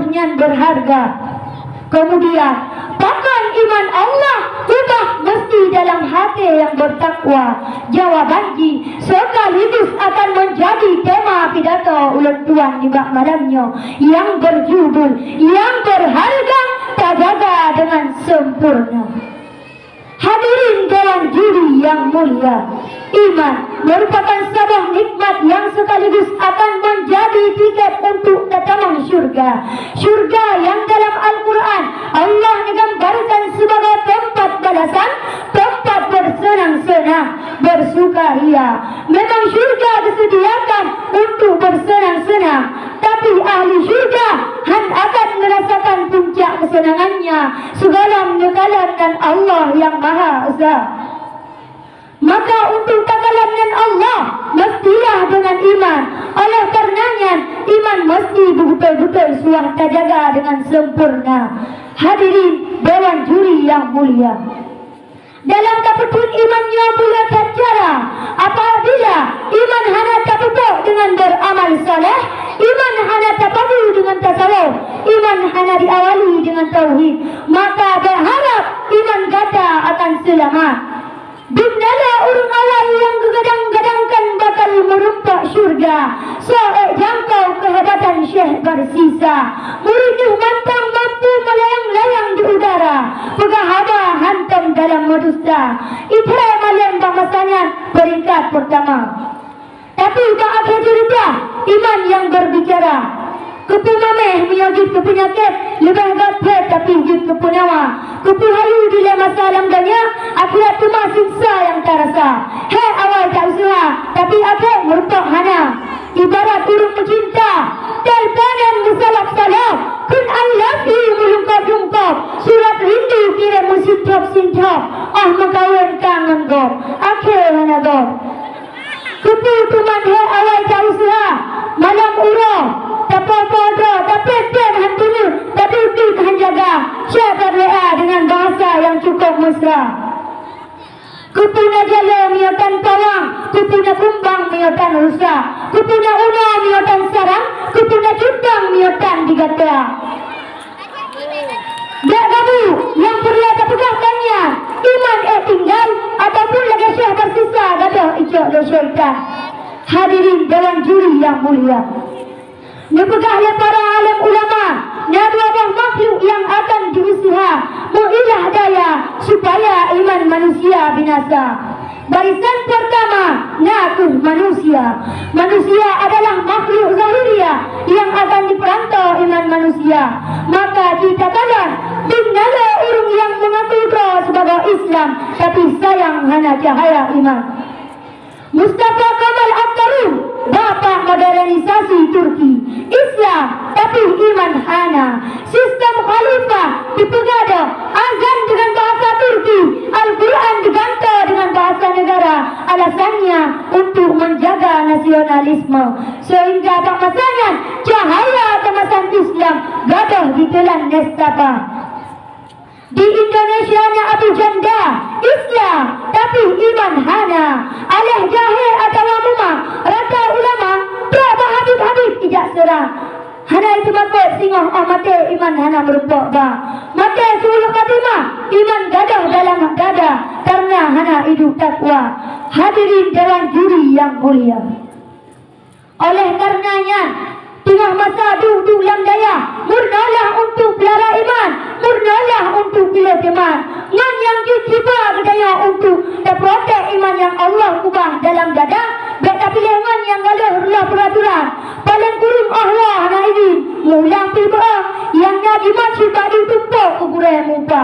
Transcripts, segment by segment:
sepenuhnya berharga. Kemudian bahkan iman Allah ubah mesti dalam hati yang bertakwa. Jawabannya sekaligus akan menjadi tema pidato ulang tuan di bak malamnya yang berjudul yang berharga terjaga dengan sempurna. Hadirin dalam juri yang mulia, iman merupakan sebuah nikmat yang sekaligus akan menjadi tiket untuk datang syurga. Syurga yang dalam Al-Quran Allah menggambarkan sebagai tempat balasan, tempat bersenang-senang, bersukaria. Memang syurga disediakan untuk bersenang-senang, tapi ahli syurga akan merasakan puncak kesenangannya segala menekalan dan Allah yang Maha Esa. Maka untuk takalan dengan Allah mestilah dengan iman. Oleh karenanya iman mesti betul-betul suah terjaga dengan sempurna. Hadirin dewan juri yang mulia, dalam taputun imannya pula tercara apabila iman hana taputuk dengan beramal saleh, iman hana tapadu dengan tasawuf, iman hana diawali dengan tauhid, maka berharap iman kata akan selamat. Bimnala urung awal yang kegadang-gadangkan bakal merumpak syurga, soal jangkau kehebatan syekh bersisa. Muridnya mantang mampu melayang-layang di udara, pegahaba hantam dalam medusta. Itra Malembang masanya peringkat pertama. Tapi tak akhir cerita iman yang berbicara. Kepu mameh menyagit ke penyakit, lebih gapet tapi hijit ke punawa. Kepu hayu dilema salam danya, akhirat tu siksa yang terasa. Hei awal tak usaha, tapi akhir merupak hana. Ibarat urung mencinta, telponan musalap-salap, kun al-lafi melungkap-lungkap, surat rindu kira musintap-sintap, mengkawin kangen gop, akhir hana gop. Kepu tuman hei awal tak usaha, malam urang, Tapo-podro, tapi ten hantunu, tapi utik hanjaga. Syekh berdoa dengan bahasa yang cukup mesra. Kupuna jala miotan pawang, kupuna kumbang miotan rusa, kupuna una miotan sarang, kupuna cutang miotan digata. Dak kamu yang perlu terpegahkannya, iman tinggal ataupun lagi syekh bersisa gata icok le syaitan. Hadirin dalam juri yang mulia, dipegahlah para alim ulama dan wabah makhluk yang akan diusaha mengilah daya supaya iman manusia binasa. Barisan pertama, nakuh manusia. Manusia adalah makhluk zahiriah yang akan diperantau iman manusia. Maka kita kalian tinggallah orang yang mengaku sebagai Islam tapi sayang hana cahaya iman. Mustafa Kemal Atatürk, bapa modernisasi Turki, Islam tapi iman hana. Sistem khalifah dipegada, azan dengan bahasa Turki, Al-Quran diganta dengan bahasa negara. Alasannya untuk menjaga nasionalisme, sehingga masanya cahaya kemasan Islam gadah ditelan nestapa. Di Indonesia nya Abu Janda, Islam tapi iman hana. Alih jahil atau umumah, rata ulama tak habib-habib ijak serah. Hana itu makut singoh mati iman hana merupok ba. Mati suluh katimah, iman gadah dalam gadah karena hana hidup takwa. Hadirin dalam juri yang mulia, oleh karenanya tengah masa duduk dalam daya, murnalah untuk pelara iman, murnalah untuk pilih teman. Ngan yang kita berdaya untuk terprotek iman yang Allah ubah dalam dada, beta pilihan yang galuh rulah peraturan. Paling kurung Allah na ini, mulang pilih yang ngaji macam tadi tumpuk kuburai muka.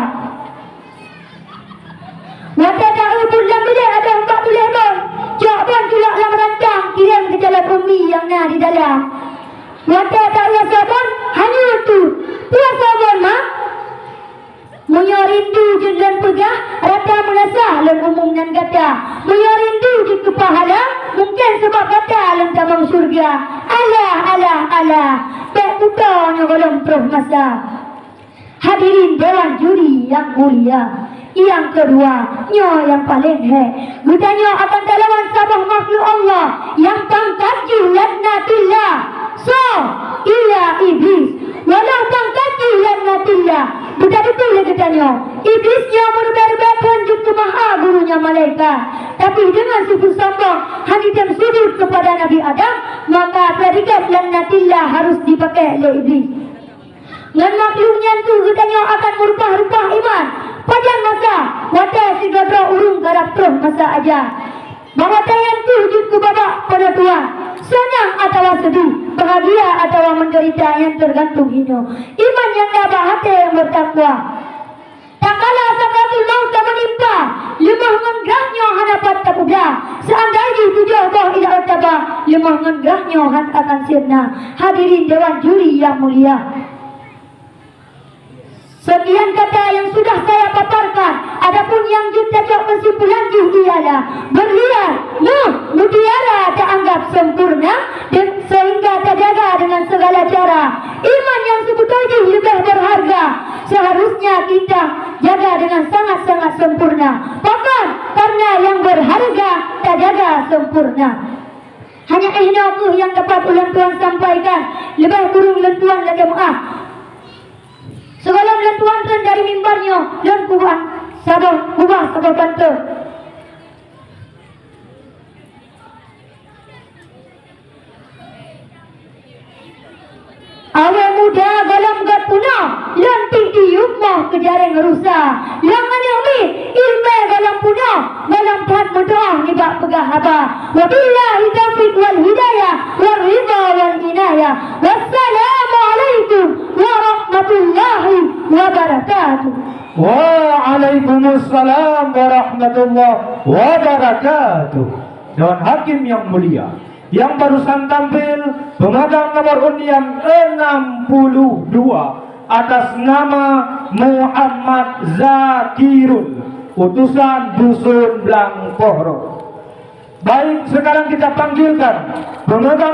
Wata tahu pun dalam bilik ada 40 mon. Jawapan tulak dalam rantang, kirim ke jalan bumi yang na di dalam. Wata tak rasa pun hanya itu puasa berma menyorindu dan pegah rata menasah dan umum dan kata menyorindu di kepahala mungkin sebab kata alam tamang surga. Alah tak putanya golong prof masa. Hadirin dewan juri yang mulia, yang kedua yang paling gudanya akan talawan sabah makhluk Allah yang pangkaji laknatullah. So, ia iblis, walau katanya, iblisnya merebak-rebakkan ke maha gurunya malaikat. Tapi dengan sifat sombong, hanya sujud kepada Nabi Adam, maka predikat lanatillah harus dipakai oleh iblis. Ngan maklumnya tu katanya akan merupah-rupah iman. Pajan masa, wata si gadra urung garap terus masa aja. Bawatayan tu sujud ke babak pada Tuhan. Senang atau sedih, bahagia atau menderita yang tergantung hino. Iman yang tabah hati yang bertakwa. Tak kala sakatul maut tak menimpa, lemah ngendrahnya hadapat takuda. Seandainya tujuh boh ila utaba, lemah ngendrahnya akan sirna. Hadirin dewan juri yang mulia, sekian kata yang sudah saya paparkan. Adapun yang juta kesimpulan ialah berliar, mutiara tak anggap sempurna dan sehingga terjaga dengan segala cara. Iman yang sebetulnya lebih berharga seharusnya kita jaga dengan sangat-sangat sempurna. Bahkan karena yang berharga terjaga sempurna. Hanya ihnaku yang dapat ulang Tuhan sampaikan. Lebih kurung lentuan lagi maaf. Segala lentuan dari mimbarnya dan kubah sabar bantu. Awal muda galam gat punah, lantik tiup mah kejaring rusak. Langan yang ni ilmu galam punah, galam pat mudah ni bak pegah haba. Wabillahi taufiq wal hidayah, wal ridha wal inayah. Wassalamualaikum warahmatullahi wabarakatuh. Waalaikumsalam warahmatullahi wabarakatuh. Dewan Hakim yang mulia, yang barusan tampil pemegang nomor undian 62 atas nama Muhammad Zakirun, utusan Dusun Blangpohro. Baik, sekarang kita panggilkan pemegang